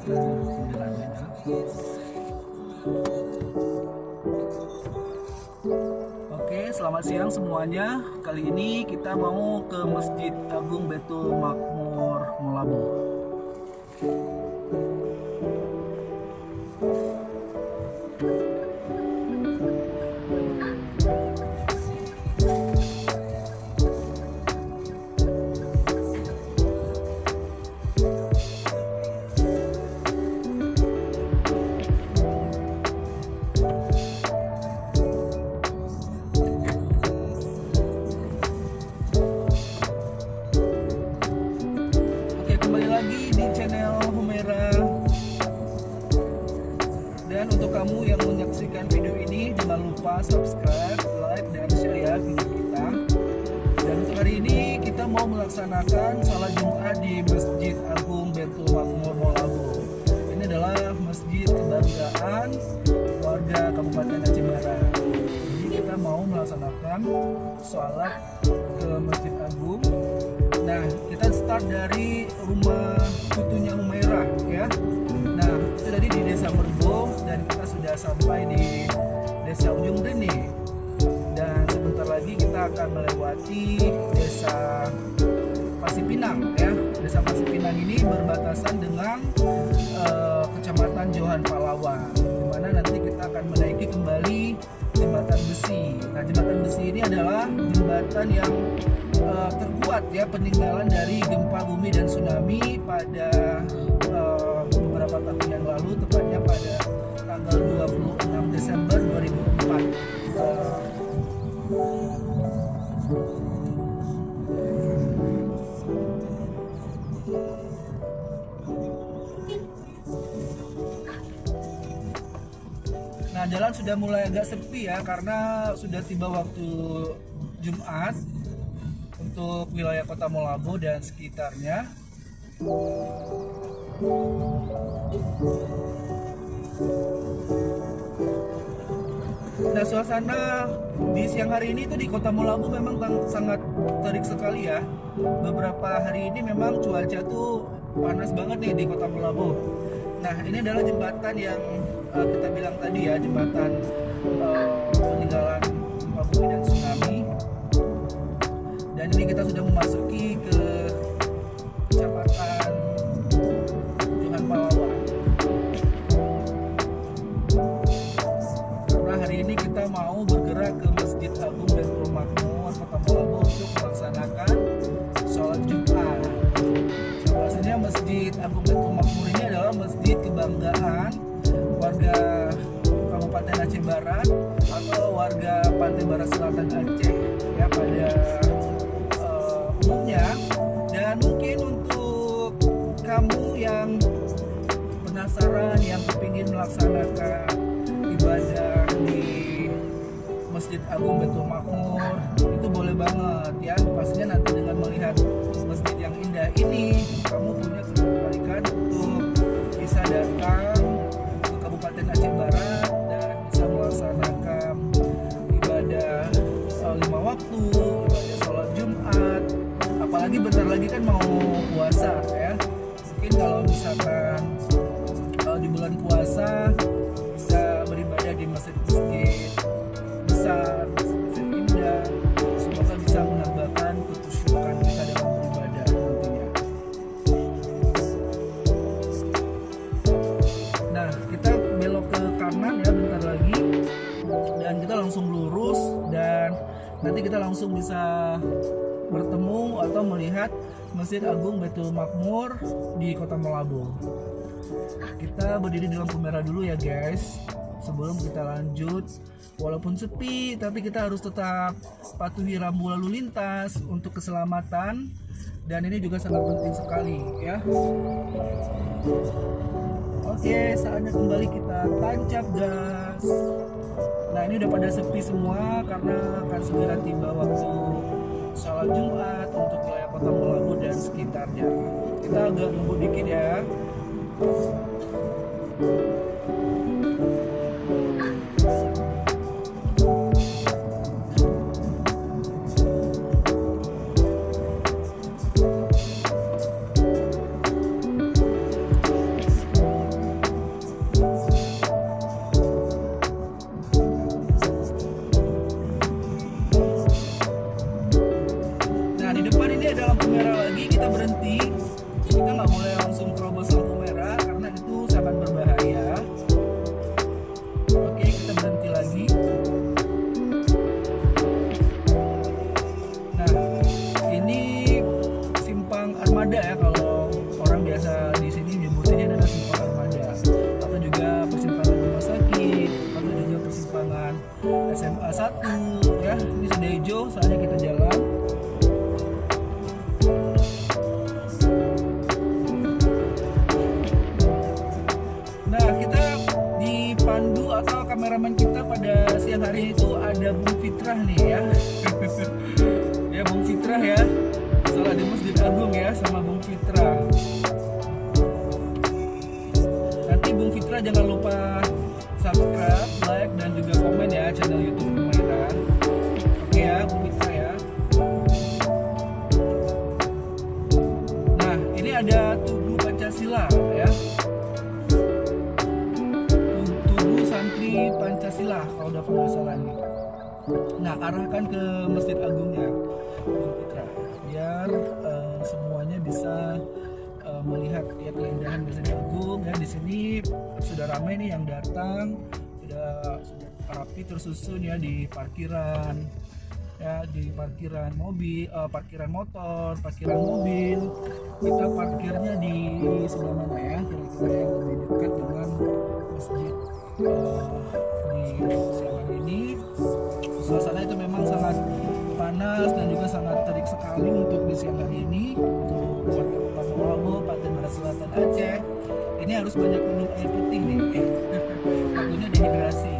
jalannya. Oke, selamat siang semuanya. Kali ini kita mau ke Masjid Agung Baitul Makmur Moulabo. Kembali lagi di channel Humaira. Dan untuk kamu yang menyaksikan video ini, jangan lupa subscribe, like, dan share ya video kita. Dan untuk hari ini kita mau melaksanakan salat Jumat di Masjid Agung Baitul Makmur Moulabo. Ini adalah masjid kebanggaan warga Kabupaten Aceh Barat. Jadi kita mau melaksanakan salat ke Masjid Agung. Nah, kita start dari rumah cucunya Humaira ya. Nah, itu tadi di Desa Merbo dan kita sudah sampai di Desa Ujung Reni. Dan sebentar lagi kita akan melewati Desa Pasipinang ya. Desa Pasipinang ini berbatasan dengan Kecamatan Johan Palawan, di mana nanti kita akan menaiki kembali jembatan besi. Nah, jembatan besi ini adalah jembatan yang terkuat ya, peninggalan dari gempa bumi dan tsunami pada beberapa tahun yang lalu, tepatnya pada tanggal 26 Desember 2004. Nah, jalan sudah mulai agak sepi ya, karena sudah tiba waktu Jumat untuk wilayah Kota Moulabo dan sekitarnya. Nah, suasana di siang hari ini tuh di Kota Moulabo memang sangat terik sekali ya. Beberapa hari ini memang cuaca tuh panas banget nih di Kota Moulabo. Nah, ini adalah jembatan yang kita bilang tadi ya, jembatan peninggalan gempa bumi dan tsunami. Dan ini kita sudah memasuki ke Kecamatan Johan Palawan. Karena hari ini kita mau bergerak ke Masjid Agung Baitul Makmur Kota Moulabo untuk melaksanakan sholat Jumat. Maksudnya Masjid Agung Baitul Makmur ini adalah masjid kebanggaan warga Kabupaten Aceh Barat atau warga Pantai Barat Selatan Aceh ya pada umumnya. Dan mungkin untuk kamu yang penasaran, yang kepingin melaksanakan ibadah di Masjid Agung Baitul Makmur, itu boleh banget ya. Pastinya nanti dengan melihat masjid yang indah ini, kamu punya ketertarikan untuk bisa datang ke Kabupaten Aceh Barat dan bisa melaksanakan ibadah 5 waktu, ibadah sholat Jumat. Apalagi bentar lagi kan mau puasa ya. Mungkin kalau misalkan di bulan puasa bisa beribadah di masjid-masjid besar, masjid indah. Semoga bisa menambahkan kekhusyukan kita dalam beribadah nantinya. Nah, kita belok ke kanan ya bentar lagi, dan kita langsung lurus, dan nanti kita langsung bisa bertemu atau melihat Masjid Agung Baitul Makmur di Kota Moulabo. Kita berdiri di lampu merah dulu ya guys, sebelum kita lanjut. Walaupun sepi, tapi kita harus tetap patuhi rambu lalu lintas untuk keselamatan, dan ini juga sangat penting sekali ya. Oke, saatnya kembali kita tancap gas. Nah, ini udah pada sepi semua karena akan segera tiba waktu sholat Jumat untuk wilayah Kota Moulabo dan sekitarnya. Kita agak ngebut dikit ya. kameramen kita pada siang hari itu ada Bung Fitrah nih ya. Ya Bung Fitrah ya, salah di Masjid Agung ya sama Bung Fitrah. Nanti Bung Fitrah jangan lupa subscribe, like, dan juga komen ya channel YouTube Humaira. Oke ya Bung Fitrah ya. Nah ini ada Tugu Pancasila ya, Tugu Santri Pancasila kalau udah pernah salah nih. Nah arahkan ke Masjid Agungnya Bung Fitrah biar semuanya bisa melihat ya keindahan Masjid Agung ya. Di sini sudah ramai nih yang datang, sudah rapi tersusun ya di parkiran ya, di parkiran mobil, parkiran motor, parkiran mobil. Kita parkirnya di sebelah mana ya, kira-kira yang lebih dekat dengan masjid. Di siang hari ini suasana itu memang sangat panas dan juga sangat terik sekali untuk di siang hari ini. Untuk warga Ponorogo, Pantai Selatan Aceh, ini harus banyak minum air putih nih, takutnya dehidrasi.